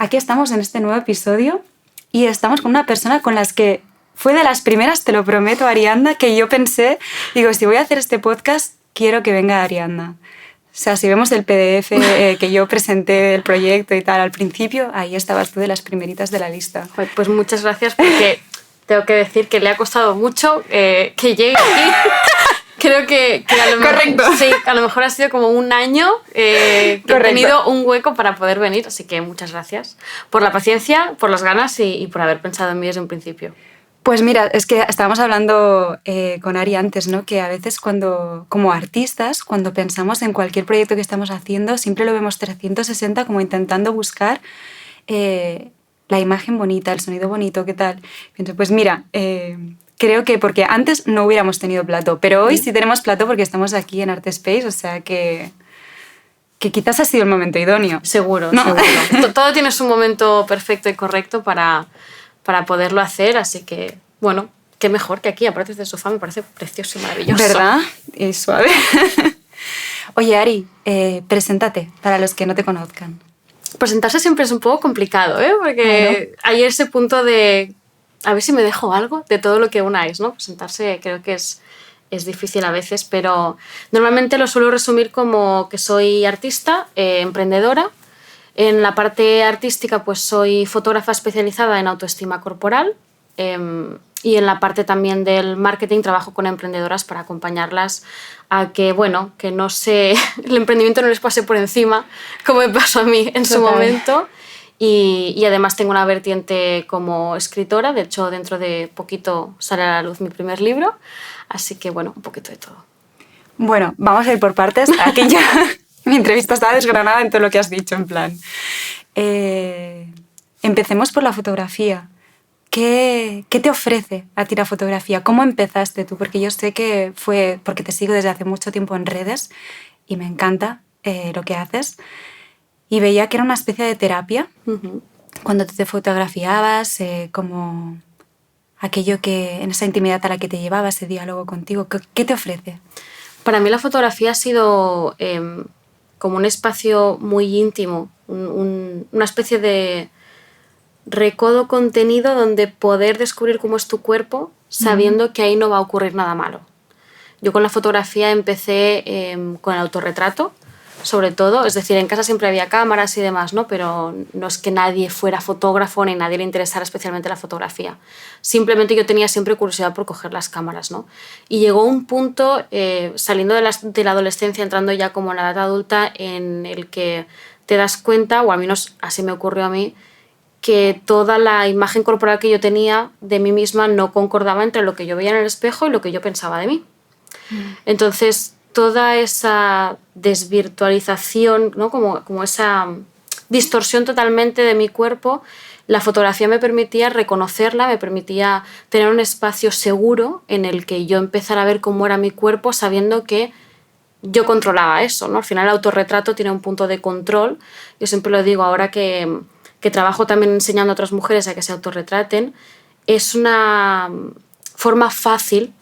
aquí estamos en este nuevo episodio y estamos con una persona con las que fue de las primeras, te lo prometo, Ariadna, que yo pensé, digo, si voy a hacer este podcast, quiero que venga Ariadna. O sea, si vemos el PDF que yo presenté del proyecto y tal al principio, ahí estabas tú de las primeritas de la lista. Pues muchas gracias, porque tengo que decir que le ha costado mucho que llegue aquí. Creo que a lo mejor, Correcto. Sí, a lo mejor ha sido como un año que he tenido un hueco para poder venir, así que muchas gracias por la paciencia, por las ganas y por haber pensado en mí desde un principio. Pues mira, es que estábamos hablando con Ari antes, ¿no? Que a veces como artistas, cuando pensamos en cualquier proyecto que estamos haciendo, siempre lo vemos 360 como intentando buscar la imagen bonita, el sonido bonito, ¿qué tal? Pienso, pues mira, creo que porque antes no hubiéramos tenido plató, pero hoy sí tenemos plató porque estamos aquí en Artespace, o sea que quizás ha sido el momento idóneo. Seguro, ¿no? seguro. Todo tiene su momento perfecto y correcto para poderlo hacer, así que, bueno, qué mejor que aquí, aparte del sofá, me parece precioso y maravilloso. ¿Verdad? Y suave. Oye, Ari, preséntate para los que no te conozcan. Presentarse siempre es un poco complicado, ¿eh? Porque hay ese punto de a ver si me dejo algo de todo lo que una es, ¿no? Presentarse creo que es difícil a veces, pero normalmente lo suelo resumir como que soy artista, emprendedora. En la parte artística pues soy fotógrafa especializada en autoestima corporal y en la parte también del marketing trabajo con emprendedoras para acompañarlas a que, bueno, que no se, el emprendimiento no les pase por encima como me pasó a mí en su momento. Y además tengo una vertiente como escritora, de hecho dentro de poquito sale a la luz mi primer libro, así que bueno, un poquito de todo. Bueno, vamos a ir por partes. Aquí ya mi entrevista está desgranada en todo lo que has dicho, en plan. Empecemos por la fotografía. ¿Qué te ofrece a ti la fotografía? ¿Cómo empezaste tú? Porque yo sé que fue porque te sigo desde hace mucho tiempo en redes y me encanta lo que haces. Y veía que era una especie de terapia cuando te fotografiabas, como aquello que en esa intimidad a la que te llevaba, ese diálogo contigo. ¿Qué te ofrece? Para mí la fotografía ha sido como un espacio muy íntimo, una especie de recodo contenido donde poder descubrir cómo es tu cuerpo sabiendo que ahí no va a ocurrir nada malo. Yo con la fotografía empecé con el autorretrato, sobre todo, es decir, en casa siempre había cámaras y demás, ¿no? Pero no es que nadie fuera fotógrafo ni nadie le interesara especialmente la fotografía. Simplemente yo tenía siempre curiosidad por coger las cámaras, ¿no? Y llegó un punto, saliendo de la adolescencia, entrando ya como en la edad adulta, en el que te das cuenta, o al menos así me ocurrió a mí, que toda la imagen corporal que yo tenía de mí misma no concordaba entre lo que yo veía en el espejo y lo que yo pensaba de mí. Entonces, toda esa desvirtualización, ¿no? como esa distorsión totalmente de mi cuerpo, la fotografía me permitía reconocerla, me permitía tener un espacio seguro en el que yo empezara a ver cómo era mi cuerpo sabiendo que yo controlaba eso, ¿no? Al final el autorretrato tiene un punto de control. Yo siempre lo digo ahora que trabajo también enseñando a otras mujeres a que se autorretraten. Es una forma fácil,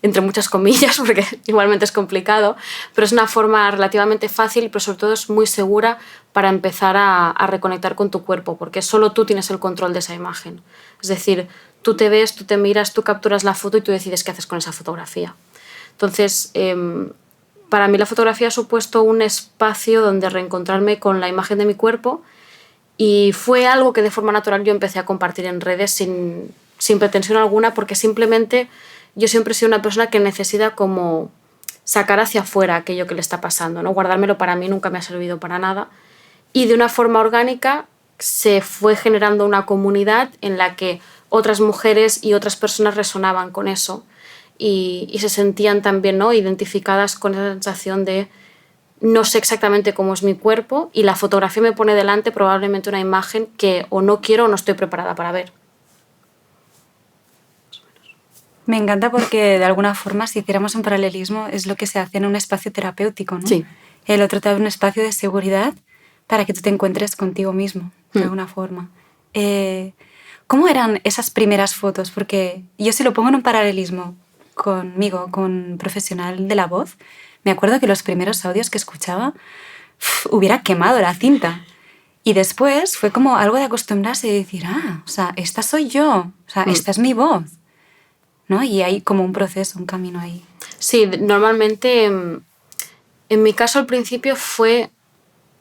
entre muchas comillas, porque igualmente es complicado, pero es una forma relativamente fácil, pero sobre todo es muy segura para empezar a reconectar con tu cuerpo, porque solo tú tienes el control de esa imagen. Es decir, tú te ves, tú te miras, tú capturas la foto y tú decides qué haces con esa fotografía. Entonces, para mí la fotografía ha supuesto un espacio donde reencontrarme con la imagen de mi cuerpo y fue algo que de forma natural yo empecé a compartir en redes sin pretensión alguna, porque simplemente yo siempre he sido una persona que necesita como sacar hacia afuera aquello que le está pasando, ¿no? Guardármelo para mí nunca me ha servido para nada. Y de una forma orgánica se fue generando una comunidad en la que otras mujeres y otras personas resonaban con eso y se sentían también, ¿no? Identificadas con esa sensación de no sé exactamente cómo es mi cuerpo y la fotografía me pone delante probablemente una imagen que o no quiero o no estoy preparada para ver. Me encanta porque de alguna forma, si hiciéramos un paralelismo, es lo que se hace en un espacio terapéutico, ¿no? Sí. El otro te da un espacio de seguridad para que tú te encuentres contigo mismo, de alguna forma. ¿Cómo eran esas primeras fotos? Porque yo si lo pongo en un paralelismo conmigo, con un profesional de la voz, me acuerdo que los primeros audios que escuchaba hubiera quemado la cinta. Y después fue como algo de acostumbrarse y decir, o sea, esta soy yo, o sea, esta es mi voz, ¿no? Y hay como un proceso, un camino ahí. Sí, normalmente, en mi caso al principio fue,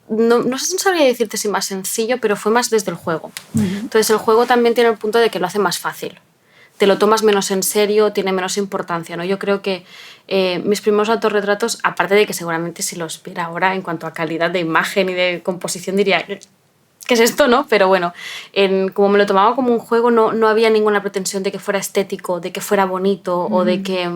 no sé si sabría decirte si más sencillo, pero fue más desde el juego. Entonces el juego también tiene el punto de que lo hace más fácil. Te lo tomas menos en serio, tiene menos importancia, ¿no? Yo creo que mis primeros autorretratos, aparte de que seguramente si los viera ahora en cuanto a calidad de imagen y de composición diría, ¿qué es esto, no? Pero bueno, como me lo tomaba como un juego, no había ninguna pretensión de que fuera estético, de que fuera bonito o de que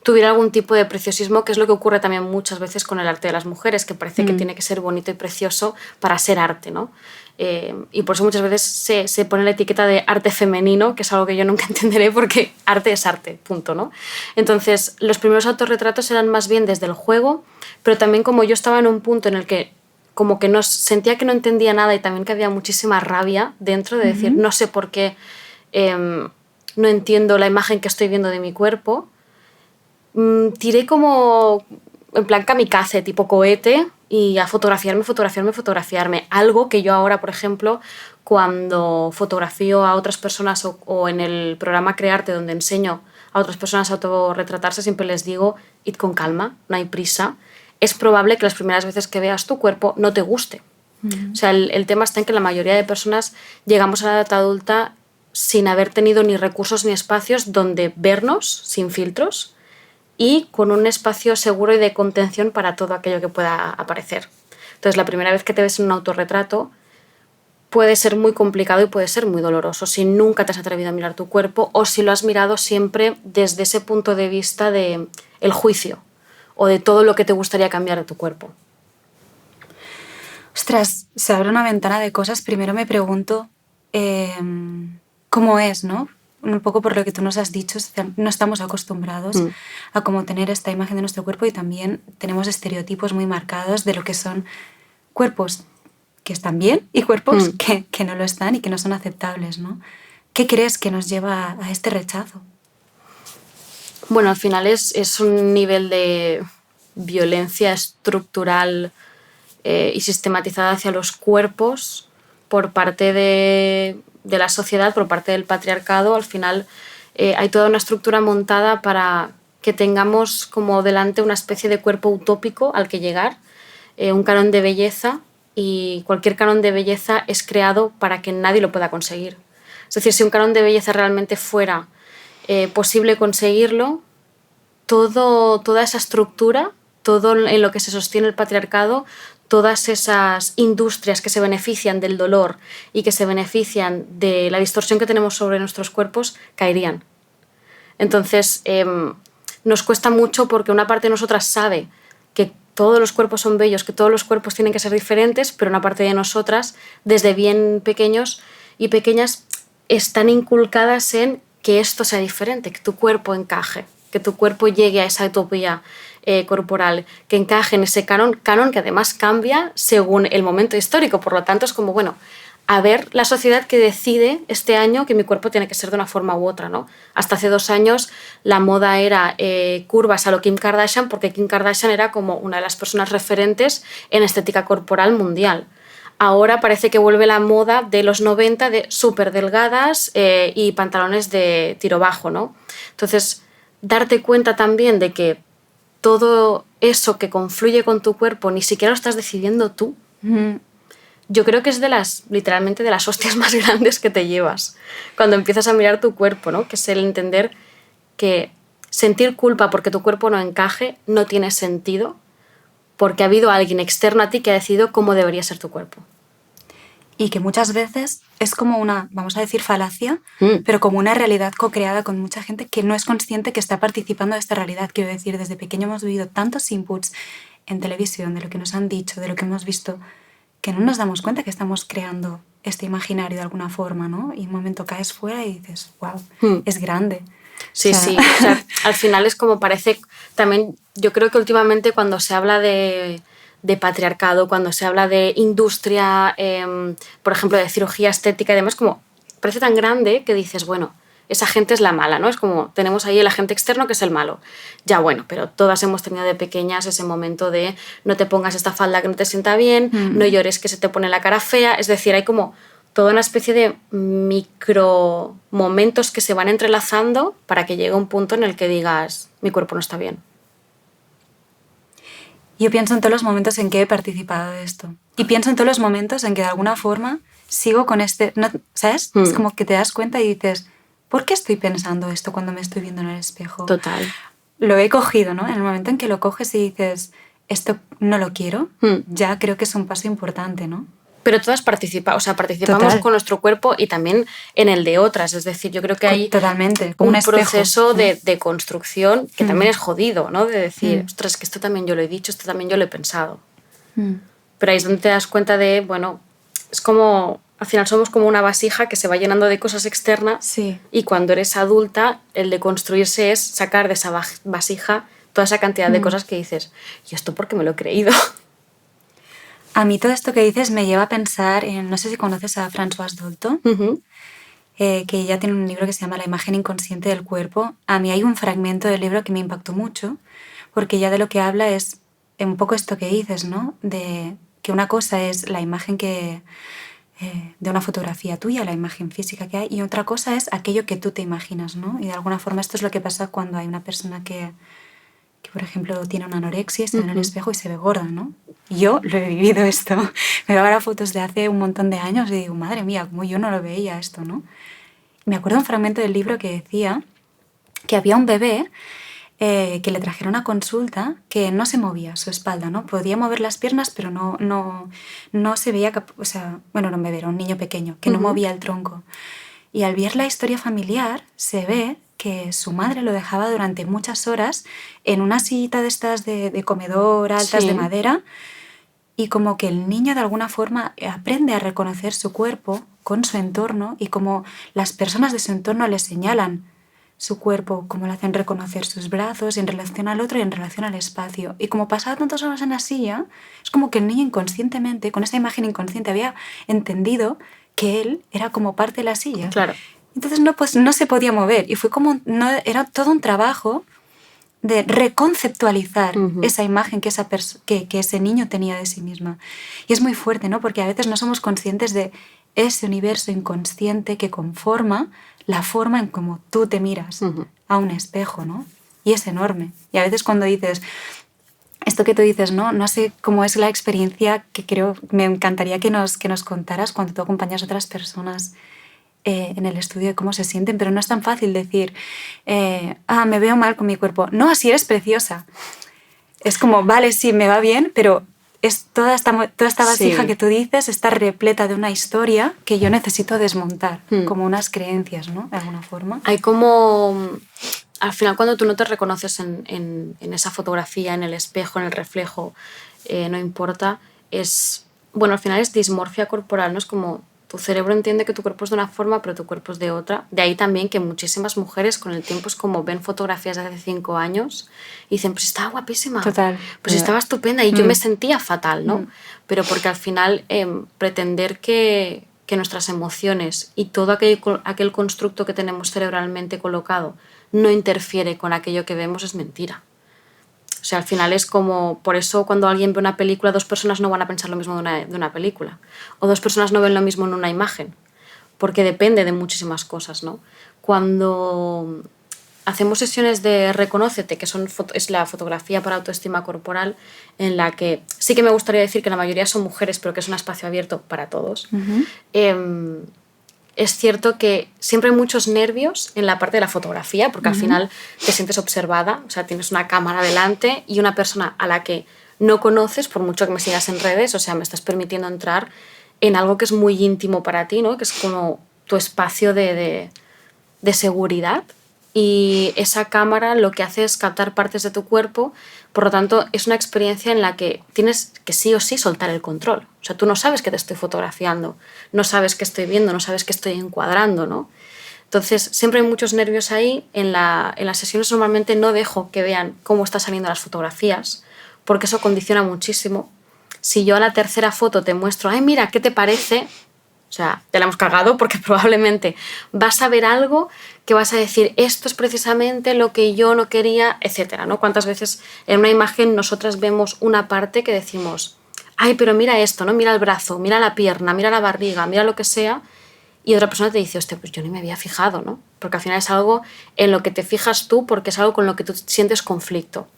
tuviera algún tipo de preciosismo, que es lo que ocurre también muchas veces con el arte de las mujeres, que parece que tiene que ser bonito y precioso para ser arte, ¿no? Y por eso muchas veces se pone la etiqueta de arte femenino, que es algo que yo nunca entenderé porque arte es arte, punto, ¿no? Entonces, los primeros autorretratos eran más bien desde el juego, pero también como yo estaba en un punto en el que como que sentía que no entendía nada y también que había muchísima rabia dentro de decir, no sé por qué no entiendo la imagen que estoy viendo de mi cuerpo, tiré como en plan kamikaze, tipo cohete, y a fotografiarme. Algo que yo ahora, por ejemplo, cuando fotografío a otras personas o en el programa Crearte, donde enseño a otras personas a autorretratarse, siempre les digo, id con calma, no hay prisa. Es probable que las primeras veces que veas tu cuerpo no te guste. O sea, el tema está en que la mayoría de personas llegamos a la edad adulta sin haber tenido ni recursos ni espacios donde vernos sin filtros y con un espacio seguro y de contención para todo aquello que pueda aparecer. Entonces, la primera vez que te ves en un autorretrato puede ser muy complicado y puede ser muy doloroso si nunca te has atrevido a mirar tu cuerpo o si lo has mirado siempre desde ese punto de vista de el juicio o de todo lo que te gustaría cambiar de tu cuerpo. Ostras, se abre una ventana de cosas. Primero me pregunto cómo es, ¿no? Un poco por lo que tú nos has dicho, no estamos acostumbrados a cómo tener esta imagen de nuestro cuerpo y también tenemos estereotipos muy marcados de lo que son cuerpos que están bien y cuerpos que no lo están y que no son aceptables, ¿no? ¿Qué crees que nos lleva a este rechazo? Bueno, al final es un nivel de violencia estructural y sistematizada hacia los cuerpos por parte de la sociedad, por parte del patriarcado. Al final hay toda una estructura montada para que tengamos como delante una especie de cuerpo utópico al que llegar, un canon de belleza, y cualquier canon de belleza es creado para que nadie lo pueda conseguir. Es decir, si un canon de belleza realmente fuera posible conseguirlo, toda esa estructura, todo en lo que se sostiene el patriarcado, todas esas industrias que se benefician del dolor y que se benefician de la distorsión que tenemos sobre nuestros cuerpos, caerían. Entonces, nos cuesta mucho porque una parte de nosotras sabe que todos los cuerpos son bellos, que todos los cuerpos tienen que ser diferentes, pero una parte de nosotras, desde bien pequeños y pequeñas, están inculcadas en que esto sea diferente, que tu cuerpo encaje, que tu cuerpo llegue a esa utopía corporal, que encaje en ese canon que además cambia según el momento histórico. Por lo tanto, es como, bueno, a ver la sociedad que decide este año que mi cuerpo tiene que ser de una forma u otra, ¿no? Hasta hace 2 años la moda era curvas a lo Kim Kardashian, porque Kim Kardashian era como una de las personas referentes en estética corporal mundial. Ahora parece que vuelve la moda de los 90 de súper delgadas y pantalones de tiro bajo, ¿no? Entonces, darte cuenta también de que todo eso que confluye con tu cuerpo ni siquiera lo estás decidiendo tú. Yo creo que es literalmente de las hostias más grandes que te llevas cuando empiezas a mirar tu cuerpo, ¿no? Que es el entender que sentir culpa porque tu cuerpo no encaje no tiene sentido porque ha habido alguien externo a ti que ha decidido cómo debería ser tu cuerpo. Y que muchas veces es como una, vamos a decir, falacia, pero como una realidad co-creada con mucha gente que no es consciente que está participando de esta realidad. Quiero decir, desde pequeño hemos vivido tantos inputs en televisión, de lo que nos han dicho, de lo que hemos visto, que no nos damos cuenta que estamos creando este imaginario de alguna forma, ¿no? Y un momento caes fuera y dices, wow, es grande. Sí, sí. O sea, al final es como parece... También yo creo que últimamente cuando se habla de patriarcado, cuando se habla de industria, por ejemplo, de cirugía estética y demás, como parece tan grande que dices, bueno, esa gente es la mala, ¿no? Es como, tenemos ahí el agente externo que es el malo. Ya bueno, pero todas hemos tenido de pequeñas ese momento de no te pongas esta falda que no te sienta bien, no llores que se te pone la cara fea. Es decir, hay como toda una especie de micro momentos que se van entrelazando para que llegue un punto en el que digas, mi cuerpo no está bien. Yo pienso en todos los momentos en que he participado de esto. Y pienso en todos los momentos en que de alguna forma sigo con no, ¿sabes? Es como que te das cuenta y dices, ¿por qué estoy pensando esto cuando me estoy viendo en el espejo? Total. Lo he cogido, ¿no? En el momento en que lo coges y dices, esto no lo quiero, ya creo que es un paso importante, ¿no? Pero todas participamos Total. con nuestro cuerpo y también en el de otras. Es decir, yo creo que hay totalmente, como un espejo, proceso de construcción que también es jodido, ¿no? De decir, ostras, que esto también yo lo he dicho, esto también yo lo he pensado. Pero ahí es donde te das cuenta de, bueno, es como, al final somos como una vasija que se va llenando de cosas externas. Sí. Y cuando eres adulta, el de construirse es sacar de esa vasija toda esa cantidad de cosas que dices, ¿y esto por qué me lo he creído? A mí todo esto que dices me lleva a pensar en, no sé si conoces a Françoise Dolto, que ella tiene un libro que se llama La imagen inconsciente del cuerpo. A mí hay un fragmento del libro que me impactó mucho, porque ella de lo que habla es un poco esto que dices, ¿no? De que una cosa es la imagen de una fotografía tuya, la imagen física que hay, y otra cosa es aquello que tú te imaginas, ¿no? Y de alguna forma esto es lo que pasa cuando hay una persona que por ejemplo, tiene una anorexia y se ve en el espejo y se ve gorda, ¿no? Yo lo he vivido esto. Me veo ahora fotos de hace un montón de años y digo, madre mía, como yo no lo veía esto, ¿no? Y me acuerdo un fragmento del libro que decía que había un bebé que le trajeron a consulta que no se movía su espalda, ¿no? Podía mover las piernas, pero no se veía, o sea, bueno, era un bebé, era un niño pequeño, que no movía el tronco. Y al ver la historia familiar se ve que su madre lo dejaba durante muchas horas en una sillita de estas de comedor altas de madera y como que el niño de alguna forma aprende a reconocer su cuerpo con su entorno y como las personas de su entorno le señalan su cuerpo, como le hacen reconocer sus brazos en relación al otro y en relación al espacio. Y como pasaba tantas horas en la silla, es como que el niño inconscientemente, con esa imagen inconsciente, había entendido que él era como parte de la silla. Claro. Entonces no se podía mover y fue como, era todo un trabajo de reconceptualizar esa imagen que ese niño tenía de sí misma. Y es muy fuerte, ¿no? Porque a veces no somos conscientes de ese universo inconsciente que conforma la forma en cómo tú te miras a un espejo, ¿no? Y es enorme. Y a veces cuando dices, esto que tú dices, no sé cómo es la experiencia que creo, me encantaría que nos contaras cuando tú acompañas a otras personas en el estudio de cómo se sienten, pero no es tan fácil decir, me veo mal con mi cuerpo. No, así eres preciosa. Es como, vale, sí, me va bien, pero toda esta vasija que tú dices está repleta de una historia que yo necesito desmontar, como unas creencias, ¿no? De alguna forma. Hay como... Al final, cuando tú no te reconoces en esa fotografía, en el espejo, en el reflejo, no importa, bueno, al final es dismorfia corporal, ¿no? Es como tu cerebro entiende que tu cuerpo es de una forma, pero tu cuerpo es de otra. De ahí también que muchísimas mujeres con el tiempo es como ven fotografías de hace 5 años y dicen, pues estaba guapísima. Total. Pues estaba estupenda y yo me sentía fatal, ¿no? Pero porque al final pretender que nuestras emociones y todo aquel constructo que tenemos cerebralmente colocado no interfiere con aquello que vemos es mentira. O sea, al final es como... Por eso cuando alguien ve una película, 2 personas no van a pensar lo mismo de una película. O 2 personas no ven lo mismo en una imagen. Porque depende de muchísimas cosas, ¿no? Cuando hacemos sesiones de Reconócete, que es la fotografía para autoestima corporal, en la que sí que me gustaría decir que la mayoría son mujeres, pero que es un espacio abierto para todos. Es cierto que siempre hay muchos nervios en la parte de la fotografía, porque al final te sientes observada, o sea, tienes una cámara delante y una persona a la que no conoces, por mucho que me sigas en redes, o sea, me estás permitiendo entrar en algo que es muy íntimo para ti, ¿no? Que es como tu espacio de seguridad. Y esa cámara lo que hace es captar partes de tu cuerpo, por lo tanto es una experiencia en la que tienes que sí o sí soltar el control. O sea, tú no sabes que te estoy fotografiando, no sabes qué estoy viendo, no sabes qué estoy encuadrando, ¿no? Entonces siempre hay muchos nervios ahí. En las sesiones normalmente no dejo que vean cómo están saliendo las fotografías, porque eso condiciona muchísimo. Si yo a la tercera foto te muestro, ay, mira, ¿qué te parece? O sea, te la hemos cagado porque probablemente vas a ver algo que vas a decir, esto es precisamente lo que yo no quería, etcétera, ¿no? ¿Cuántas veces en una imagen nosotras vemos una parte que decimos, ay, pero mira esto, ¿no? Mira el brazo, mira la pierna, mira la barriga, mira lo que sea, y otra persona te dice, hostia, pues yo ni me había fijado, ¿no? Porque al final es algo en lo que te fijas tú porque es algo con lo que tú sientes conflicto.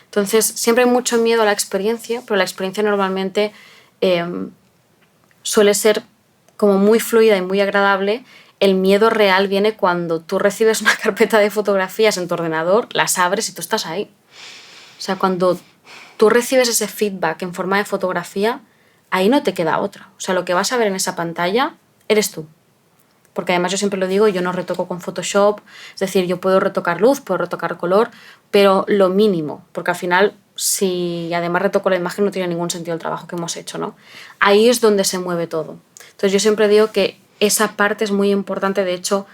Entonces, siempre hay mucho miedo a la experiencia, pero la experiencia normalmente suele ser como muy fluida y muy agradable. El miedo real viene cuando tú recibes una carpeta de fotografías en tu ordenador, las abres y tú estás ahí. O sea, cuando tú recibes ese feedback en forma de fotografía, ahí no te queda otra. O sea, lo que vas a ver en esa pantalla eres tú. Porque además yo siempre lo digo, yo no retoco con Photoshop, es decir, yo puedo retocar luz, puedo retocar color, pero lo mínimo, porque al final si además retoco la imagen no tiene ningún sentido el trabajo que hemos hecho, ¿no? Ahí es donde se mueve todo. Entonces yo siempre digo que esa parte es muy importante, de hecho,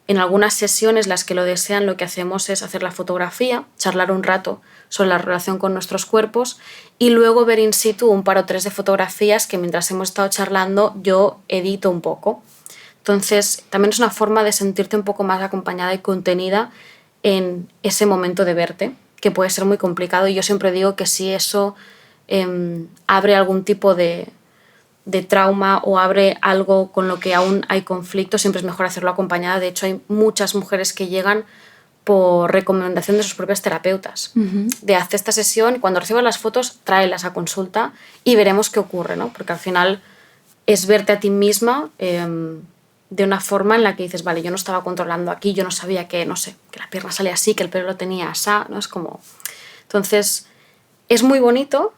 en algunas sesiones, las que lo desean, lo que hacemos es hacer la fotografía, charlar un rato sobre la relación con nuestros cuerpos y luego ver in situ un par o tres de fotografías que mientras hemos estado charlando yo edito un poco. Entonces, también es una forma de sentirte un poco más acompañada y contenida en ese momento de verte, que puede ser muy complicado. Y yo siempre digo que si eso abre algún tipo de trauma o abre algo con lo que aún hay conflicto, siempre es mejor hacerlo acompañada. De hecho, hay muchas mujeres que llegan por recomendación de sus propias terapeutas. De hacer esta sesión, cuando recibas las fotos, tráelas a consulta y veremos qué ocurre, ¿no? Porque al final es verte a ti misma de una forma en la que dices, vale, yo no estaba controlando aquí, yo no sabía que, no sé, que la pierna salía así, que el pelo lo tenía así, ¿no? Es como... Entonces, es muy bonito,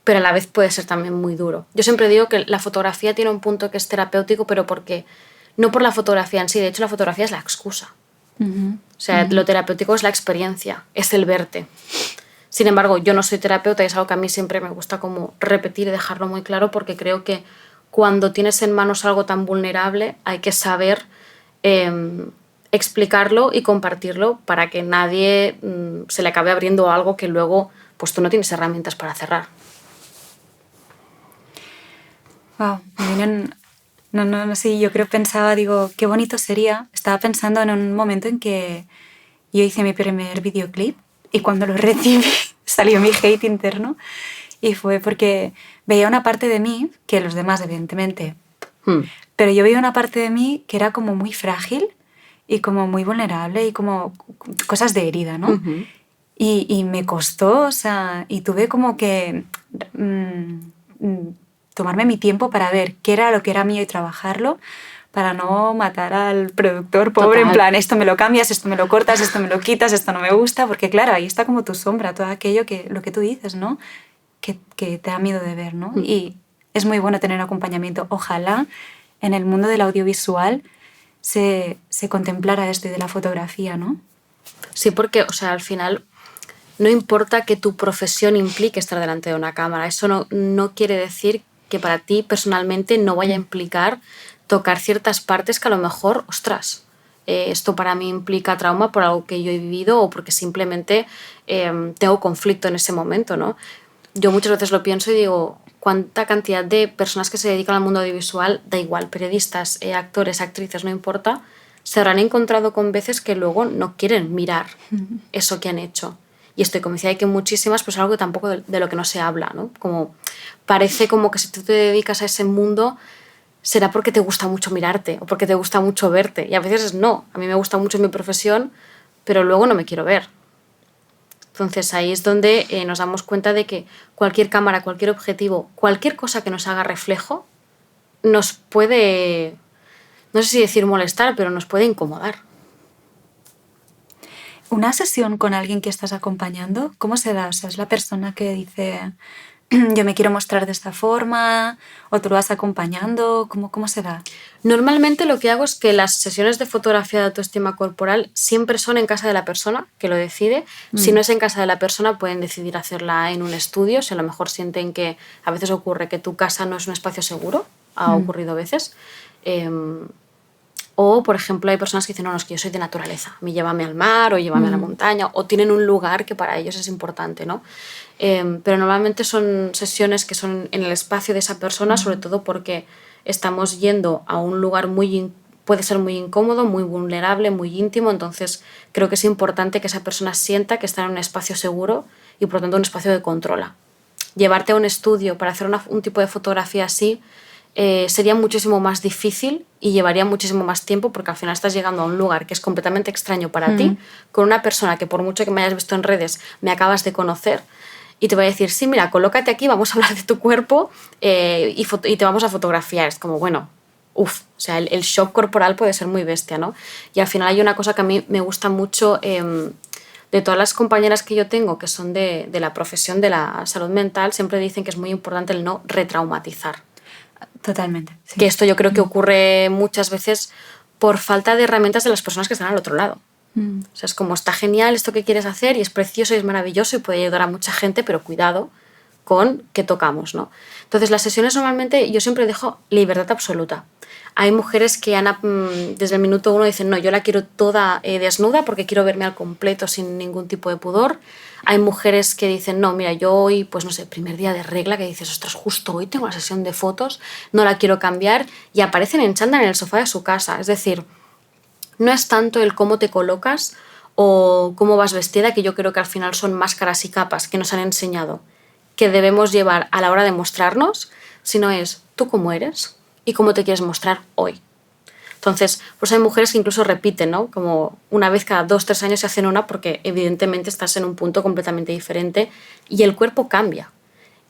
pero a la vez puede ser también muy duro. Yo siempre digo que la fotografía tiene un punto que es terapéutico, pero porque no por la fotografía en sí, de hecho la fotografía es la excusa. O sea, lo terapéutico es la experiencia, es el verte. Sin embargo, yo no soy terapeuta y es algo que a mí siempre me gusta como repetir y dejarlo muy claro porque creo que cuando tienes en manos algo tan vulnerable hay que saber explicarlo y compartirlo para que nadie se le acabe abriendo algo que luego pues tú no tienes herramientas para cerrar. Wow, no sé, yo creo pensaba, digo, qué bonito sería. Estaba pensando en un momento en que yo hice mi primer videoclip y cuando lo recibí salió mi hate interno y fue porque veía una parte de mí, que los demás evidentemente, pero yo veía una parte de mí que era como muy frágil y como muy vulnerable y como cosas de herida, ¿no? Y me costó, o sea, y tuve como que tomarme mi tiempo para ver qué era lo que era mío y trabajarlo para no matar al productor pobre. Total. En plan, esto me lo cambias, esto me lo cortas, esto me lo quitas, esto no me gusta, porque claro, ahí está como tu sombra, todo aquello que, lo que tú dices, ¿no? Que te da miedo de ver, ¿no? Y es muy bueno tener acompañamiento. Ojalá en el mundo del audiovisual se contemplara esto y de la fotografía, ¿no? Sí, porque, o sea, al final no importa que tu profesión implique estar delante de una cámara, eso no quiere decir que para ti personalmente no vaya a implicar tocar ciertas partes que a lo mejor, ostras, esto para mí implica trauma por algo que yo he vivido o porque simplemente tengo conflicto en ese momento, ¿no? Yo muchas veces lo pienso y digo, ¿cuánta cantidad de personas que se dedican al mundo audiovisual, da igual, periodistas, actores, actrices, no importa, se habrán encontrado con veces que luego no quieren mirar eso que han hecho? Y estoy convencida de que muchísimas, pues algo que tampoco de lo que no se habla, ¿no? Como parece como que si tú te dedicas a ese mundo será porque te gusta mucho mirarte o porque te gusta mucho verte. Y a veces no. A mí me gusta mucho mi profesión, pero luego no me quiero ver. Entonces ahí es donde nos damos cuenta de que cualquier cámara, cualquier objetivo, cualquier cosa que nos haga reflejo nos puede, no sé si decir molestar, pero nos puede incomodar. Una sesión con alguien que estás acompañando, ¿cómo se da? O sea, es la persona que dice, yo me quiero mostrar de esta forma, o tú lo vas acompañando, ¿cómo se da? Normalmente lo que hago es que las sesiones de fotografía de autoestima corporal siempre son en casa de la persona que lo decide. Si no es en casa de la persona, pueden decidir hacerla en un estudio, si a lo mejor sienten que a veces ocurre que tu casa no es un espacio seguro, ha ocurrido a veces. O, por ejemplo, hay personas que dicen, no, es que yo soy de naturaleza, me llévame al mar o llévame a la montaña, o tienen un lugar que para ellos es importante, ¿no? Pero normalmente son sesiones que son en el espacio de esa persona, sobre todo porque estamos yendo a un lugar puede ser muy incómodo, muy vulnerable, muy íntimo, entonces creo que es importante que esa persona sienta que está en un espacio seguro y por lo tanto un espacio que controla. Llevarte a un estudio para hacer un tipo de fotografía así sería muchísimo más difícil y llevaría muchísimo más tiempo porque al final estás llegando a un lugar que es completamente extraño para ti, con una persona que por mucho que me hayas visto en redes me acabas de conocer y te va a decir, sí, mira, colócate aquí, vamos a hablar de tu cuerpo y te vamos a fotografiar. Es como, bueno, o sea, el shock corporal puede ser muy bestia, ¿no? Y al final hay una cosa que a mí me gusta mucho de todas las compañeras que yo tengo que son de la profesión de la salud mental, siempre dicen que es muy importante el no retraumatizar. Totalmente. Sí. Que esto yo creo que ocurre muchas veces por falta de herramientas de las personas que están al otro lado. O sea, es como, está genial esto que quieres hacer y es precioso y es maravilloso y puede ayudar a mucha gente, pero cuidado con qué tocamos, ¿no? Entonces, las sesiones normalmente yo siempre dejo libertad absoluta. Hay mujeres que desde el minuto 1 dicen, no, yo la quiero toda desnuda porque quiero verme al completo sin ningún tipo de pudor. Hay mujeres que dicen, no, mira, yo hoy, pues no sé, primer día de regla, que dices, ostras, justo hoy tengo la sesión de fotos, no la quiero cambiar, y aparecen en chándal en el sofá de su casa. Es decir, no es tanto el cómo te colocas o cómo vas vestida, que yo creo que al final son máscaras y capas que nos han enseñado que debemos llevar a la hora de mostrarnos, sino es tú cómo eres y cómo te quieres mostrar hoy. Entonces, pues hay mujeres que incluso repiten, ¿no? Como una vez cada 2-3 años se hacen una porque evidentemente estás en un punto completamente diferente y el cuerpo cambia.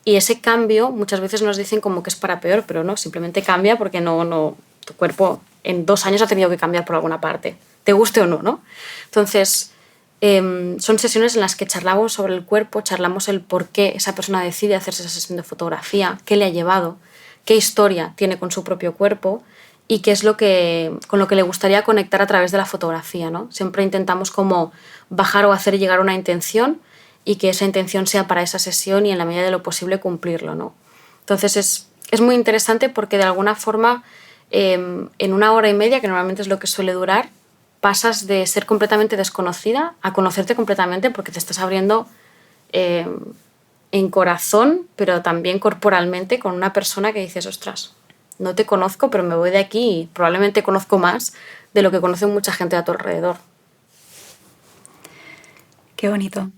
Y ese cambio muchas veces nos dicen como que es para peor, pero no, simplemente cambia porque tu cuerpo en 2 años ha tenido que cambiar por alguna parte, te guste o no, ¿no? Entonces, son sesiones en las que charlamos sobre el cuerpo, charlamos el por qué esa persona decide hacerse esa sesión de fotografía, qué le ha llevado, qué historia tiene con su propio cuerpo y qué es con lo que le gustaría conectar a través de la fotografía, ¿no? Siempre intentamos como bajar o hacer llegar una intención y que esa intención sea para esa sesión y en la medida de lo posible cumplirlo, ¿no? Entonces es muy interesante porque de alguna forma en 1 hora y media, que normalmente es lo que suele durar, pasas de ser completamente desconocida a conocerte completamente porque te estás abriendo en corazón, pero también corporalmente con una persona que dices, ostras, no te conozco, pero me voy de aquí y probablemente conozco más de lo que conoce mucha gente a tu alrededor. Qué bonito.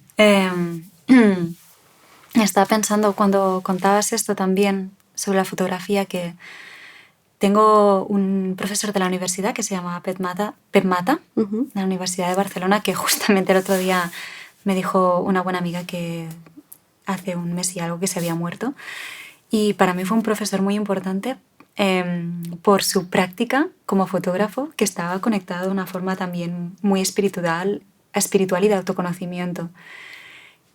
Estaba pensando cuando contabas esto también sobre la fotografía que tengo un profesor de la universidad que se llama Pep Mata, de la Universidad de Barcelona, que justamente el otro día me dijo una buena amiga que hace 1 mes y algo que se había muerto. Y para mí fue un profesor muy importante por su práctica como fotógrafo, que estaba conectado de una forma también muy espiritual y de autoconocimiento.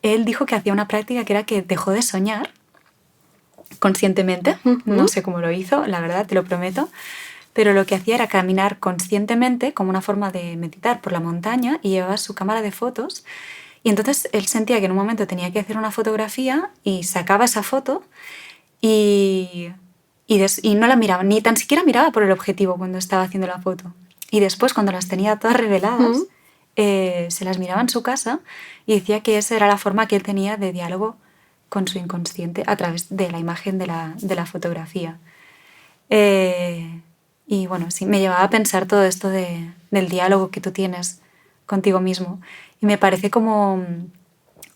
Él dijo que hacía una práctica que era que dejó de soñar conscientemente, no sé cómo lo hizo, la verdad, te lo prometo, pero lo que hacía era caminar conscientemente como una forma de meditar por la montaña y llevaba su cámara de fotos y entonces él sentía que en un momento tenía que hacer una fotografía y sacaba esa foto y no la miraba, ni tan siquiera miraba por el objetivo cuando estaba haciendo la foto. Y después, cuando las tenía todas reveladas, se las miraba en su casa y decía que esa era la forma que él tenía de diálogo con su inconsciente a través de la imagen de la fotografía. Y bueno, sí, me llevaba a pensar todo esto del diálogo que tú tienes contigo mismo. Y me parece como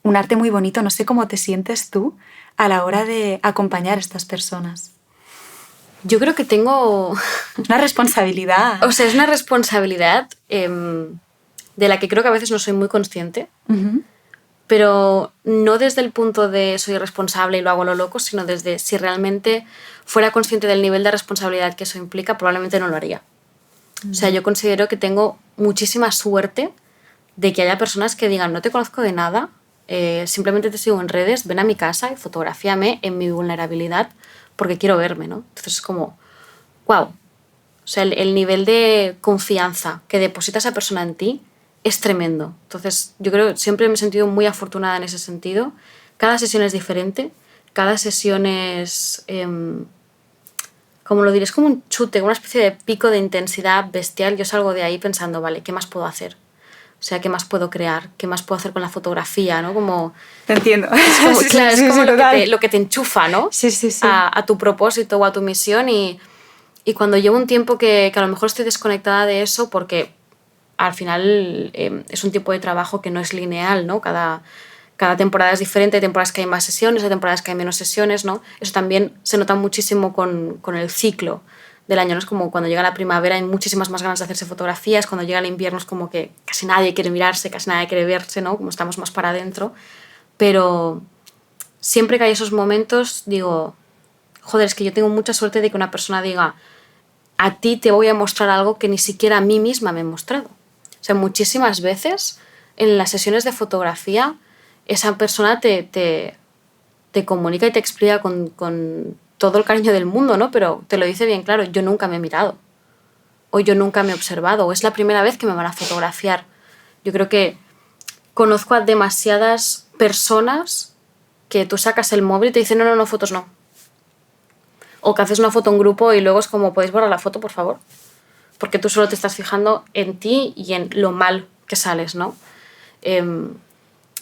un arte muy bonito. No sé cómo te sientes tú a la hora de acompañar a estas personas. Yo creo que tengo... Una responsabilidad. O sea, es una responsabilidad de la que creo que a veces no soy muy consciente. Pero no desde el punto de soy responsable y lo hago a lo loco, sino desde si realmente fuera consciente del nivel de responsabilidad que eso implica, probablemente no lo haría. O sea, yo considero que tengo muchísima suerte de que haya personas que digan, no te conozco de nada, simplemente te sigo en redes, ven a mi casa y fotografíame en mi vulnerabilidad porque quiero verme, ¿no? Entonces es como, wow. O sea, el nivel de confianza que deposita esa persona en ti es tremendo. Entonces, yo creo que siempre me he sentido muy afortunada en ese sentido. Cada sesión es diferente, cada sesión es, como lo diré, es como un chute, una especie de pico de intensidad bestial. Yo salgo de ahí pensando, vale, ¿qué más puedo hacer? O sea, ¿qué más puedo crear? ¿Qué más puedo hacer con la fotografía? ¿No? Como, te entiendo. Es como, claro, es como lo que te enchufa, ¿no? Sí. A tu propósito o a tu misión y Y cuando llevo un tiempo que a lo mejor estoy desconectada de eso, porque al final es un tipo de trabajo que no es lineal, ¿no? Cada temporada es diferente, hay temporadas que hay más sesiones, hay temporadas que hay menos sesiones, ¿no? Eso también se nota muchísimo con el ciclo del año, ¿no? Es como cuando llega la primavera hay muchísimas más ganas de hacerse fotografías, cuando llega el invierno es como que casi nadie quiere mirarse, casi nadie quiere verse, ¿no? Como estamos más para adentro. Pero siempre que hay esos momentos digo, joder, es que yo tengo mucha suerte de que una persona diga, a ti te voy a mostrar algo que ni siquiera a mí misma me he mostrado. O sea, muchísimas veces en las sesiones de fotografía esa persona te comunica y te explica con todo el cariño del mundo, ¿no? Pero te lo dice bien claro, yo nunca me he mirado, o yo nunca me he observado, o es la primera vez que me van a fotografiar. Yo creo que conozco a demasiadas personas que tú sacas el móvil y te dicen, no, fotos no. O que haces una foto en grupo y luego es como, ¿podéis borrar la foto, por favor? Porque tú solo te estás fijando en ti y en lo mal que sales, ¿no?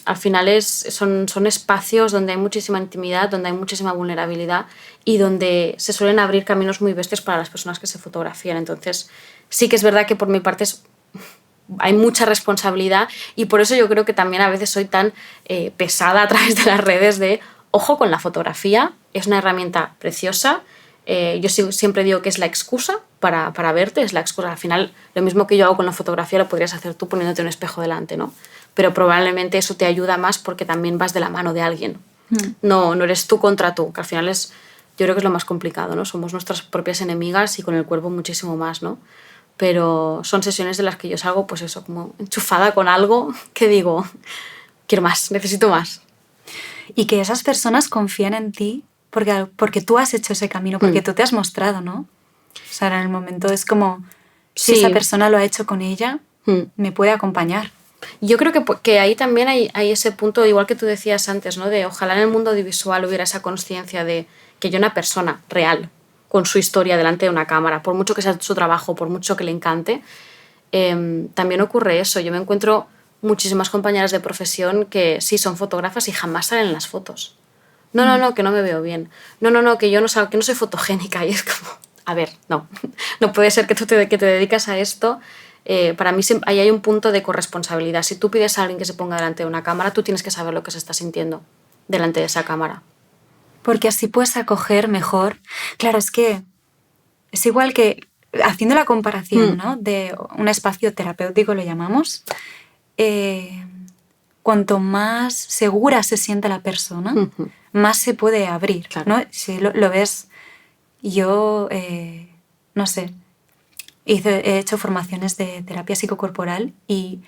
Al final son espacios donde hay muchísima intimidad, donde hay muchísima vulnerabilidad y donde se suelen abrir caminos muy bestias para las personas que se fotografían. Entonces, sí que es verdad que por mi parte hay mucha responsabilidad y por eso yo creo que también a veces soy tan pesada a través de las redes de ojo con la fotografía, es una herramienta preciosa. Yo siempre digo que es la excusa para verte, es la excusa. Al final, lo mismo que yo hago con la fotografía lo podrías hacer tú poniéndote un espejo delante, ¿no? Pero probablemente eso te ayuda más porque también vas de la mano de alguien. No eres tú contra tú, que al final yo creo que es lo más complicado, ¿no? Somos nuestras propias enemigas y con el cuerpo muchísimo más, ¿no? Pero son sesiones de las que yo salgo, pues eso, como enchufada con algo que digo, quiero más, necesito más. Y que esas personas confían en ti porque tú has hecho ese camino, porque tú te has mostrado, ¿no? O sea, en el momento es como, si esa persona lo ha hecho con ella, me puede acompañar. Yo creo que ahí también hay ese punto, igual que tú decías antes, ¿no? De ojalá en el mundo audiovisual hubiera esa conciencia de que yo, una persona real, con su historia delante de una cámara, por mucho que sea su trabajo, por mucho que le encante, también ocurre eso. Yo me encuentro muchísimas compañeras de profesión que sí son fotógrafas y jamás salen en las fotos. No, que no me veo bien. No, que yo no soy fotogénica. Y es como, a ver, no puede ser que tú te dedicas a esto. Para mí ahí hay un punto de corresponsabilidad. Si tú pides a alguien que se ponga delante de una cámara, tú tienes que saber lo que se está sintiendo delante de esa cámara. Porque así puedes acoger mejor. Claro, es que es igual que haciendo la comparación, ¿no? De un espacio terapéutico, lo llamamos. Cuanto más segura se siente la persona, más se puede abrir, claro. ¿No? Si lo ves, yo, no sé, he hecho formaciones de terapia psicocorporal y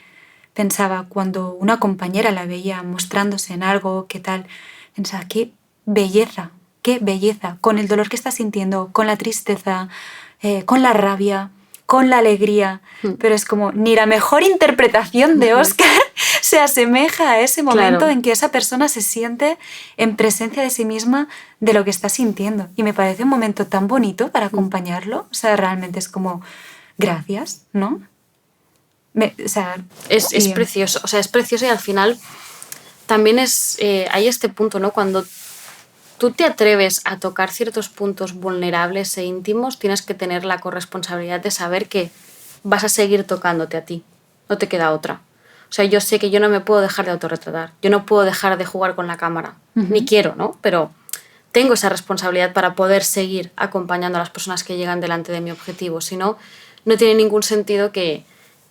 pensaba, cuando una compañera la veía mostrándose en algo, qué tal, pensaba, qué belleza, con el dolor que está sintiendo, con la tristeza, con la rabia, con la alegría, pero es como, ni la mejor interpretación de Oscar se asemeja a ese momento en que esa persona se siente en presencia de sí misma de lo que está sintiendo. Y me parece un momento tan bonito para acompañarlo. O sea, realmente es como, gracias, ¿no? Es precioso. O sea, es precioso y al final también hay este punto, ¿no? Cuando tú te atreves a tocar ciertos puntos vulnerables e íntimos, tienes que tener la corresponsabilidad de saber que vas a seguir tocándote a ti. No te queda otra. O sea, yo sé que yo no me puedo dejar de autorretratar. Yo no puedo dejar de jugar con la cámara. Ni quiero, ¿no? Pero tengo esa responsabilidad para poder seguir acompañando a las personas que llegan delante de mi objetivo. Si no, no tiene ningún sentido que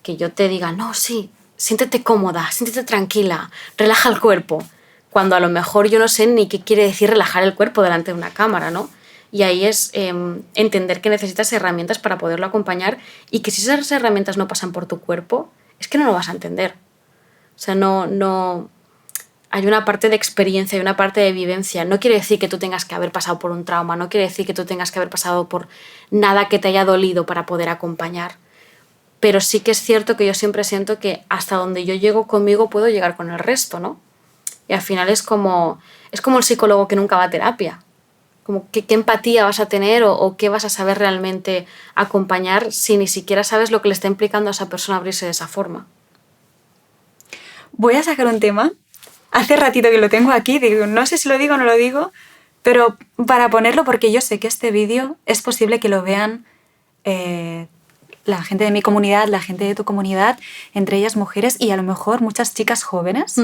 yo te diga, no, sí, siéntete cómoda, siéntete tranquila, relaja el cuerpo. Cuando a lo mejor yo no sé ni qué quiere decir relajar el cuerpo delante de una cámara, ¿no? Y ahí es entender que necesitas herramientas para poderlo acompañar y que si esas herramientas no pasan por tu cuerpo, es que no lo vas a entender. O sea, no hay una parte de experiencia, hay una parte de vivencia. No quiere decir que tú tengas que haber pasado por un trauma, no quiere decir que tú tengas que haber pasado por nada que te haya dolido para poder acompañar. Pero sí que es cierto que yo siempre siento que hasta donde yo llego conmigo puedo llegar con el resto, ¿no? Y al final es como el psicólogo que nunca va a terapia. Como qué empatía vas a tener o qué vas a saber realmente acompañar si ni siquiera sabes lo que le está implicando a esa persona abrirse de esa forma. Voy a sacar un tema. Hace ratito que lo tengo aquí, digo, no sé si lo digo o no lo digo, pero para ponerlo, porque yo sé que este vídeo es posible que lo vean la gente de mi comunidad, la gente de tu comunidad, entre ellas mujeres y a lo mejor muchas chicas jóvenes.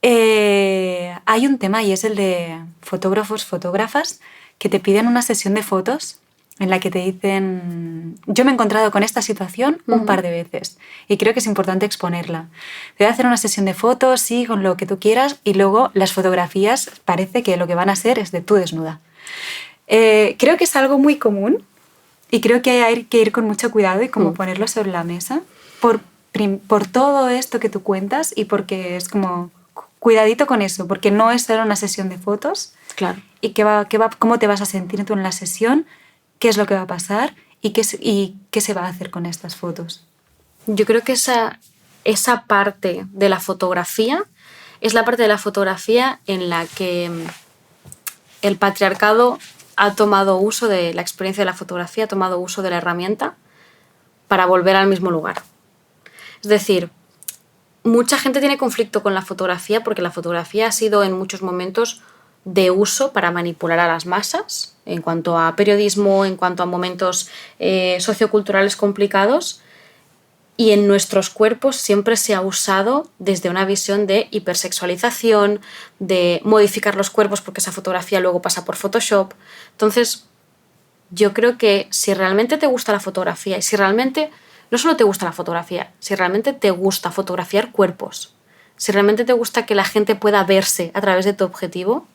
Hay un tema y es el de fotógrafos, fotógrafas que te piden una sesión de fotos en la que te dicen, yo me he encontrado con esta situación un par de veces y creo que es importante exponerla. Te voy a hacer una sesión de fotos, sí, con lo que tú quieras, y luego las fotografías parece que lo que van a ser es de tú desnuda. Creo que es algo muy común y creo que hay que ir con mucho cuidado y como ponerlo sobre la mesa por todo esto que tú cuentas y porque es como cuidadito con eso, porque no es solo una sesión de fotos. Claro. Y cómo te vas a sentir tú en la sesión, qué es lo que va a pasar y qué se va a hacer con estas fotos. Yo creo que esa parte de la fotografía es la parte de la fotografía en la que el patriarcado ha tomado uso de la experiencia de la fotografía, ha tomado uso de la herramienta para volver al mismo lugar. Es decir, mucha gente tiene conflicto con la fotografía porque la fotografía ha sido en muchos momentos de uso para manipular a las masas en cuanto a periodismo, en cuanto a momentos socioculturales complicados, y en nuestros cuerpos siempre se ha usado desde una visión de hipersexualización, de modificar los cuerpos porque esa fotografía luego pasa por Photoshop. Entonces, yo creo que si realmente te gusta la fotografía y si realmente no solo te gusta la fotografía, si realmente te gusta fotografiar cuerpos, si realmente te gusta que la gente pueda verse a través de tu objetivo,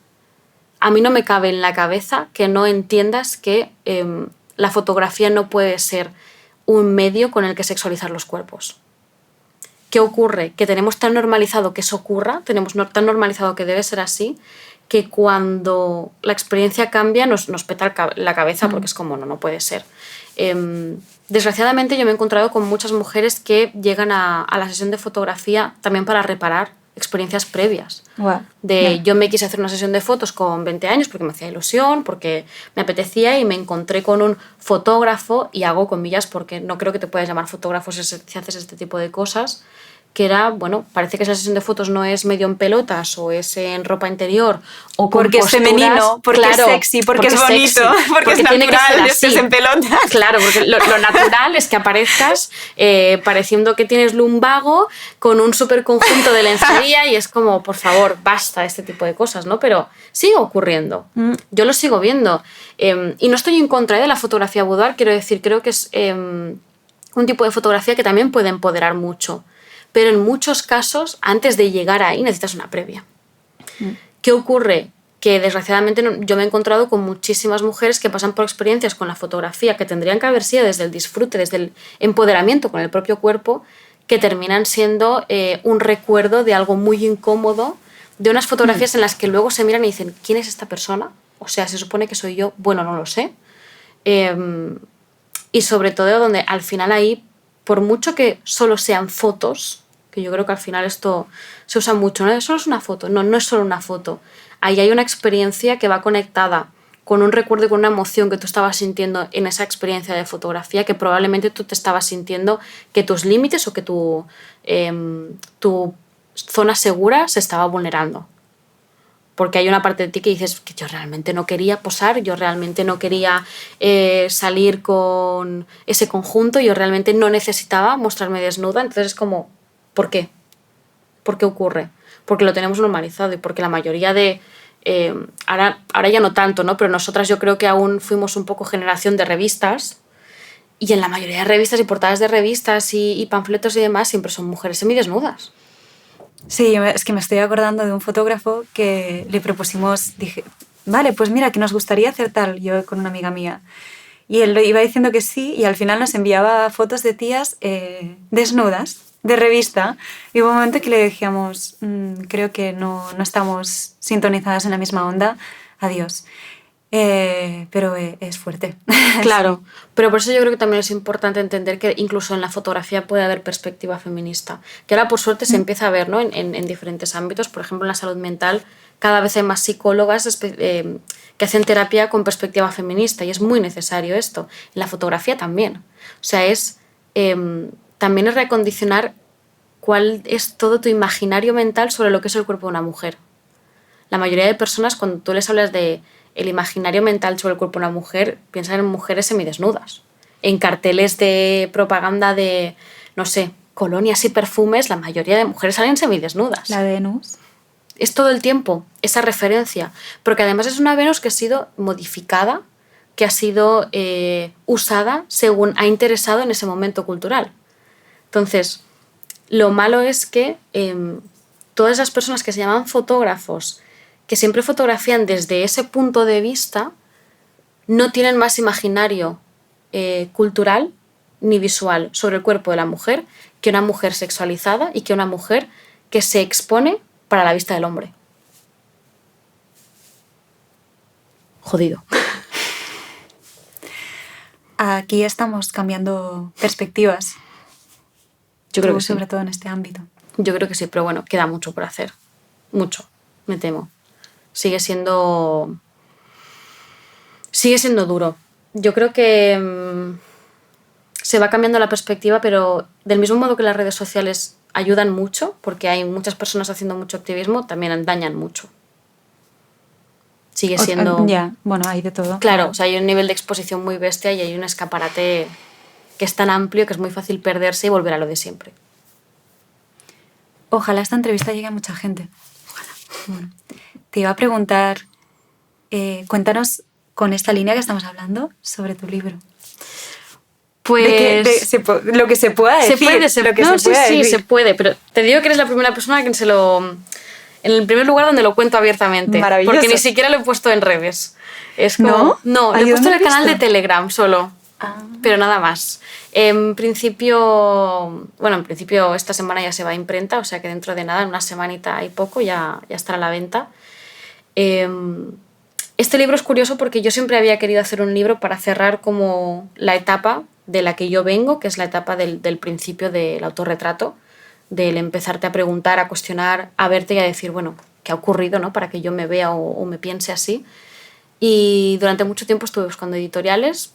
a mí no me cabe en la cabeza que no entiendas que la fotografía no puede ser un medio con el que sexualizar los cuerpos. ¿Qué ocurre? Que tenemos tan normalizado que eso ocurra, tenemos tan normalizado que debe ser así, que cuando la experiencia cambia nos peta la cabeza porque es como, no puede ser. Desgraciadamente yo me he encontrado con muchas mujeres que llegan a la sesión de fotografía también para reparar experiencias previas. Wow. Yo me quise hacer una sesión de fotos con 20 años porque me hacía ilusión, porque me apetecía, y me encontré con un fotógrafo, y hago comillas porque no creo que te puedas llamar fotógrafo si haces este tipo de cosas, que era, bueno, parece que esa sesión de fotos no es medio en pelotas o es en ropa interior o con porque posturas, es femenino, porque es sexy, porque es bonito, sexy, porque es tiene natural, que ser estés así. en pelotas. Claro, porque lo natural es que aparezcas pareciendo que tienes lumbago con un súper conjunto de lencería, y es como, por favor, basta este tipo de cosas, ¿no? Pero sigue ocurriendo. Yo lo sigo viendo. Y no estoy en contra de la fotografía boudoir, quiero decir, creo que es un tipo de fotografía que también puede empoderar mucho. Pero en muchos casos, antes de llegar ahí, necesitas una previa. ¿Qué ocurre? Que desgraciadamente yo me he encontrado con muchísimas mujeres que pasan por experiencias con la fotografía que tendrían que haber sido desde el disfrute, desde el empoderamiento con el propio cuerpo, que terminan siendo un recuerdo de algo muy incómodo, de unas fotografías en las que luego se miran y dicen, ¿quién es esta persona? O sea, se supone que soy yo. Bueno, no lo sé. Y sobre todo donde al final ahí, por mucho que solo sean fotos, que yo creo que al final esto se usa mucho, ¿no? Solo es una foto. No, no es solo una foto. Ahí hay una experiencia que va conectada con un recuerdo y con una emoción que tú estabas sintiendo en esa experiencia de fotografía, que probablemente tú te estabas sintiendo que tus límites o que tu zona segura se estaba vulnerando. Porque hay una parte de ti que dices que yo realmente no quería posar, yo realmente no quería salir con ese conjunto, yo realmente no necesitaba mostrarme desnuda. Entonces es como, ¿por qué? ¿Por qué ocurre? Porque lo tenemos normalizado y porque la mayoría de... ahora ya no tanto, ¿no? Pero nosotras yo creo que aún fuimos un poco generación de revistas, y en la mayoría de revistas y portadas de revistas y panfletos y demás siempre son mujeres semidesnudas. Sí, es que me estoy acordando de un fotógrafo que le propusimos, dije, vale, pues mira, que nos gustaría hacer tal, yo con una amiga mía. Y él iba diciendo que sí, y al final nos enviaba fotos de tías desnudas, de revista, y hubo un momento que le decíamos, creo que no estamos sintonizadas en la misma onda, adiós. Pero es fuerte. Claro, pero por eso yo creo que también es importante entender que incluso en la fotografía puede haber perspectiva feminista, que ahora por suerte se empieza a ver, ¿no? en diferentes ámbitos. Por ejemplo, en la salud mental cada vez hay más psicólogas que hacen terapia con perspectiva feminista, y es muy necesario esto. En la fotografía también. O sea, también es recondicionar cuál es todo tu imaginario mental sobre lo que es el cuerpo de una mujer. La mayoría de personas, cuando tú les hablas de el imaginario mental sobre el cuerpo de una mujer, piensan en mujeres semidesnudas. en carteles de propaganda de, no sé, colonias y perfumes, la mayoría de mujeres salen semidesnudas. La Venus. Es todo el tiempo esa referencia, porque además es una Venus que ha sido modificada, que ha sido usada según ha interesado en ese momento cultural. Entonces, lo malo es que todas esas personas que se llaman fotógrafos, que siempre fotografían desde ese punto de vista, no tienen más imaginario cultural ni visual sobre el cuerpo de la mujer que una mujer sexualizada y que una mujer que se expone para la vista del hombre. Jodido. Aquí estamos cambiando perspectivas. Yo creo que sí. Sobre todo en este ámbito. Yo creo que sí, pero bueno, queda mucho por hacer. Mucho, me temo. Sigue siendo duro. Yo creo que se va cambiando la perspectiva, pero del mismo modo que las redes sociales ayudan mucho, porque hay muchas personas haciendo mucho activismo, también dañan mucho. Sigue siendo... Ya, bueno, hay de todo. Claro, o sea, hay un nivel de exposición muy bestia y hay un escaparate que es tan amplio que es muy fácil perderse y volver a lo de siempre. Ojalá esta entrevista llegue a mucha gente. Ojalá. Bueno, te iba a preguntar, cuéntanos con esta línea que estamos hablando sobre tu libro. Pues... lo que se pueda decir. Se puede, pero te digo que eres la primera persona que se lo... En el primer lugar donde lo cuento abiertamente. Maravilloso. Porque ni siquiera lo he puesto en redes. Es como... No, lo he puesto en el canal de Telegram solo. Pero nada más. En principio esta semana ya se va a imprenta, o sea que dentro de nada, en una semanita y poco, ya estará a la venta. Este libro es curioso porque yo siempre había querido hacer un libro para cerrar como la etapa de la que yo vengo, que es la etapa del principio del autorretrato, del empezarte a preguntar, a cuestionar, a verte y a decir, bueno, ¿qué ha ocurrido, no? Para que yo me vea o me piense así. Y durante mucho tiempo estuve buscando editoriales,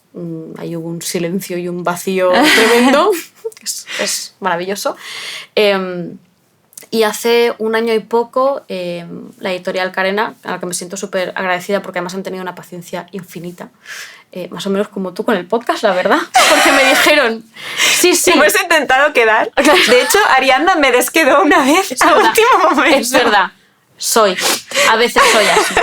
ahí hubo un silencio y un vacío tremendo, es maravilloso. Y hace un año y poco, la editorial Carena, a la que me siento súper agradecida porque además han tenido una paciencia infinita, más o menos como tú con el podcast, la verdad, porque me dijeron, sí. Hemos intentado quedar. De hecho, Ariadna me desquedó una vez a último momento. Es verdad, a veces soy así.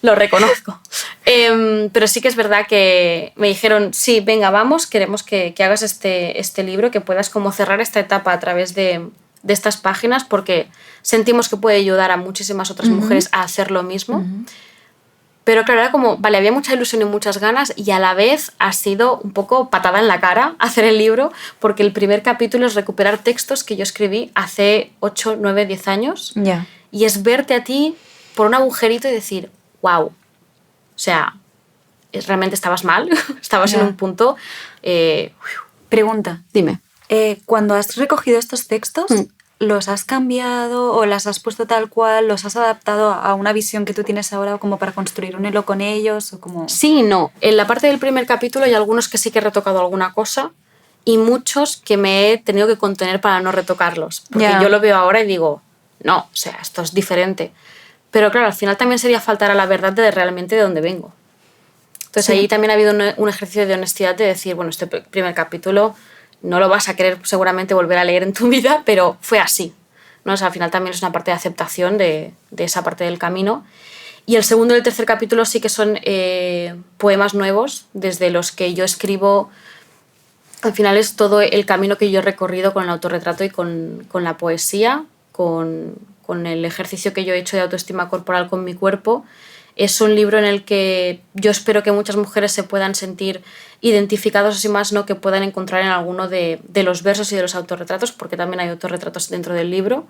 Lo reconozco. Pero sí que es verdad que me dijeron, sí, venga, vamos, queremos que hagas este libro, que puedas como cerrar esta etapa a través de estas páginas, porque sentimos que puede ayudar a muchísimas otras mujeres a hacer lo mismo. Pero claro, era como, vale, había mucha ilusión y muchas ganas y a la vez ha sido un poco patada en la cara hacer el libro, porque el primer capítulo es recuperar textos que yo escribí hace 8, 9, 10 años. Yeah. Y es verte a ti por un agujerito y decir, wow, o sea, realmente estabas mal, estabas en un punto... Pregunta. Dime. Cuando has recogido estos textos, ¿los has cambiado o las has puesto tal cual? ¿Los has adaptado a una visión que tú tienes ahora como para construir un hilo con ellos? O como... Sí y no. En la parte del primer capítulo hay algunos que sí que he retocado alguna cosa y muchos que me he tenido que contener para no retocarlos. Porque yo lo veo ahora y digo, no, o sea, esto es diferente. Pero claro, al final también sería faltar a la verdad de realmente de dónde vengo. Entonces ahí también ha habido un ejercicio de honestidad de decir, bueno, este primer capítulo no lo vas a querer seguramente volver a leer en tu vida, pero fue así, ¿no? O sea, al final también es una parte de aceptación de esa parte del camino. Y el segundo y el tercer capítulo sí que son poemas nuevos, desde los que yo escribo. Al final es todo el camino que yo he recorrido con el autorretrato y con la poesía, con el ejercicio que yo he hecho de autoestima corporal con mi cuerpo. Es un libro en el que yo espero que muchas mujeres se puedan sentir identificados, así más, ¿no? Que puedan encontrar en alguno de los versos y de los autorretratos, porque también hay autorretratos dentro del libro.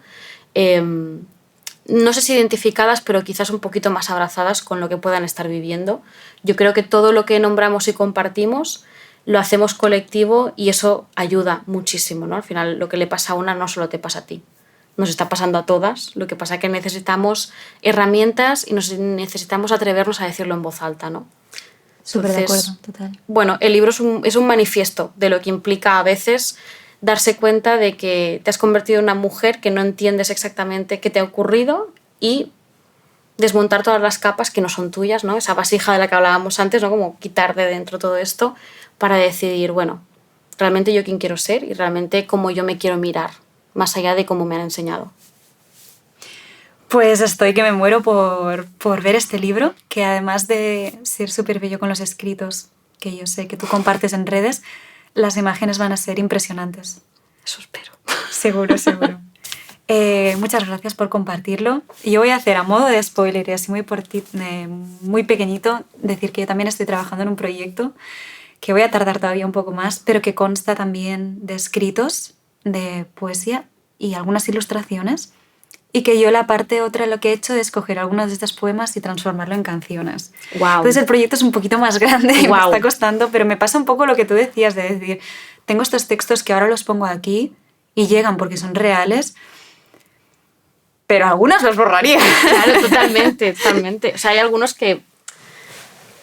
No sé si identificadas, pero quizás un poquito más abrazadas con lo que puedan estar viviendo. Yo creo que todo lo que nombramos y compartimos lo hacemos colectivo y eso ayuda muchísimo, ¿no? Al final lo que le pasa a una no solo te pasa a ti. Nos está pasando a todas, lo que pasa es que necesitamos herramientas y necesitamos atrevernos a decirlo en voz alta, ¿no? Súper de acuerdo, total. Bueno, el libro es un manifiesto de lo que implica a veces darse cuenta de que te has convertido en una mujer que no entiendes exactamente qué te ha ocurrido y desmontar todas las capas que no son tuyas, ¿no? Esa vasija de la que hablábamos antes, ¿no? Como quitar de dentro todo esto para decidir, bueno, realmente yo quién quiero ser y realmente cómo yo me quiero mirar, más allá de cómo me han enseñado. Pues estoy que me muero por ver este libro, que además de ser súper bello con los escritos, que yo sé que tú compartes en redes, las imágenes van a ser impresionantes. Eso espero. Seguro, seguro. Muchas gracias por compartirlo. Yo voy a hacer a modo de spoiler y así muy pequeñito, decir que yo también estoy trabajando en un proyecto que voy a tardar todavía un poco más, pero que consta también de escritos, de poesía y algunas ilustraciones, y que yo la parte otra lo que he hecho es coger algunos de estos poemas y transformarlo en canciones. Wow. Entonces el proyecto es un poquito más grande y Wow. me está costando, pero me pasa un poco lo que tú decías, de decir, tengo estos textos que ahora los pongo aquí y llegan porque son reales, pero algunas los borraría. Claro, totalmente, totalmente. O sea, hay algunos que...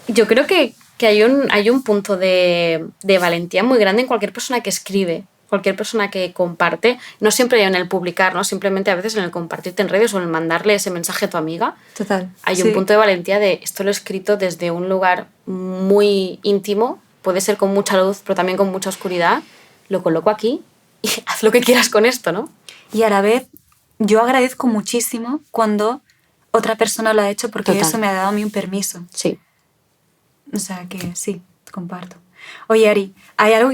Yo creo que hay un punto de valentía muy grande en cualquier persona que escribe, cualquier persona que comparte, no siempre en el publicar, ¿no? Simplemente a veces en el compartirte en redes o en el mandarle ese mensaje a tu amiga. Total. Hay un punto de valentía de esto lo he escrito desde un lugar muy íntimo, puede ser con mucha luz, pero también con mucha oscuridad, lo coloco aquí y haz lo que quieras con esto, ¿no? Y a la vez, yo agradezco muchísimo cuando otra persona lo ha hecho porque Total. eso me ha dado a mí un permiso. Sí. O sea que sí, comparto. Oye, Ari, hay algo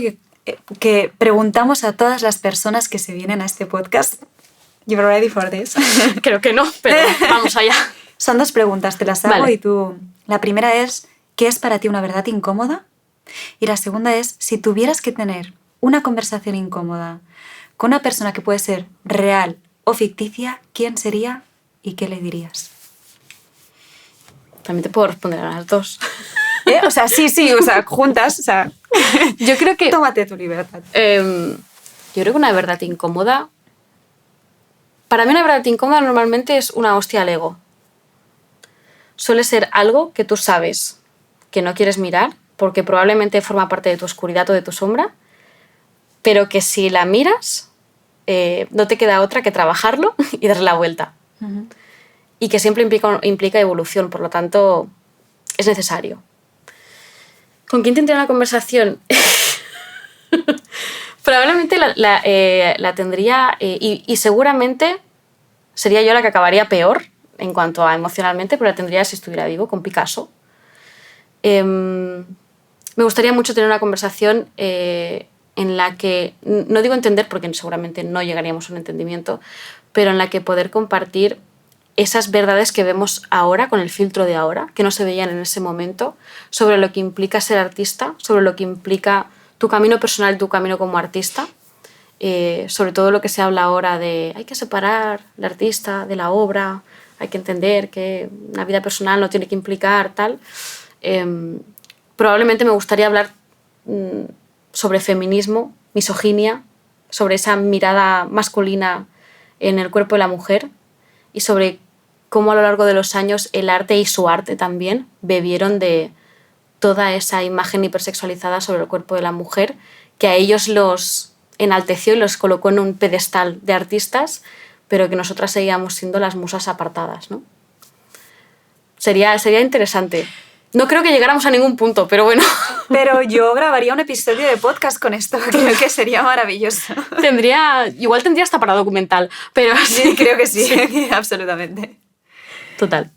que preguntamos a todas las personas que se vienen a este podcast. You're ready for this? Creo que no, pero vamos allá. Son 2 preguntas, te las hago Vale. y tú... La primera es, ¿qué es para ti una verdad incómoda? Y la segunda es, si tuvieras que tener una conversación incómoda con una persona que puede ser real o ficticia, ¿quién sería y qué le dirías? También te puedo responder a las dos. O sea, sí, o sea, juntas, o sea... Yo creo que... Tómate tu libertad. Yo creo que una verdad incómoda... Para mí una verdad incómoda normalmente es una hostia al ego. Suele ser algo que tú sabes que no quieres mirar porque probablemente forma parte de tu oscuridad o de tu sombra, pero que si la miras no te queda otra que trabajarlo y darle la vuelta. Uh-huh. Y que siempre implica evolución, por lo tanto es necesario. ¿Con quién tendría una conversación? Probablemente la tendría y seguramente sería yo la que acabaría peor en cuanto a emocionalmente, pero la tendría si estuviera vivo, con Picasso. Me gustaría mucho tener una conversación en la que, no digo entender porque seguramente no llegaríamos a un entendimiento, pero en la que poder compartir esas verdades que vemos ahora, con el filtro de ahora, que no se veían en ese momento, sobre lo que implica ser artista, sobre lo que implica tu camino personal, tu camino como artista, sobre todo lo que se habla ahora de hay que separar el artista de la obra, hay que entender que una vida personal no tiene que implicar tal. Probablemente me gustaría hablar sobre feminismo, misoginia, sobre esa mirada masculina en el cuerpo de la mujer y sobre cómo a lo largo de los años el arte y su arte también bebieron de toda esa imagen hipersexualizada sobre el cuerpo de la mujer que a ellos los enalteció y los colocó en un pedestal de artistas, pero que nosotras seguíamos siendo las musas apartadas, ¿no? Sería interesante. No creo que llegáramos a ningún punto, pero bueno. Pero yo grabaría un episodio de podcast con esto, creo que sería maravilloso. Igual tendría hasta para documental, pero sí, creo que sí. Absolutamente. Total.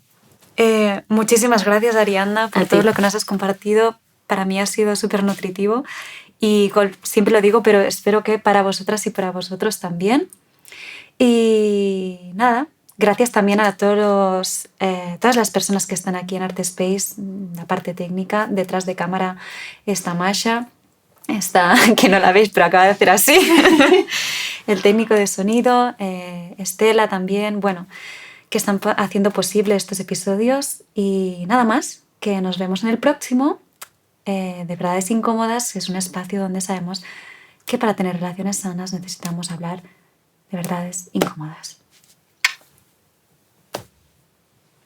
Muchísimas gracias, Ariadna, por A todo ti. lo que nos has compartido. Para mí ha sido súper nutritivo y siempre lo digo, pero espero que para vosotras y para vosotros también. Y nada, gracias también a todas las personas que están aquí en Artespace, la parte técnica. Detrás de cámara está Masha, que no la veis, pero acaba de hacer así. El técnico de sonido, Estela también, bueno, que están haciendo posible estos episodios. Y nada más, que nos vemos en el próximo. De Verdades Incómodas es un espacio donde sabemos que para tener relaciones sanas necesitamos hablar de verdades incómodas.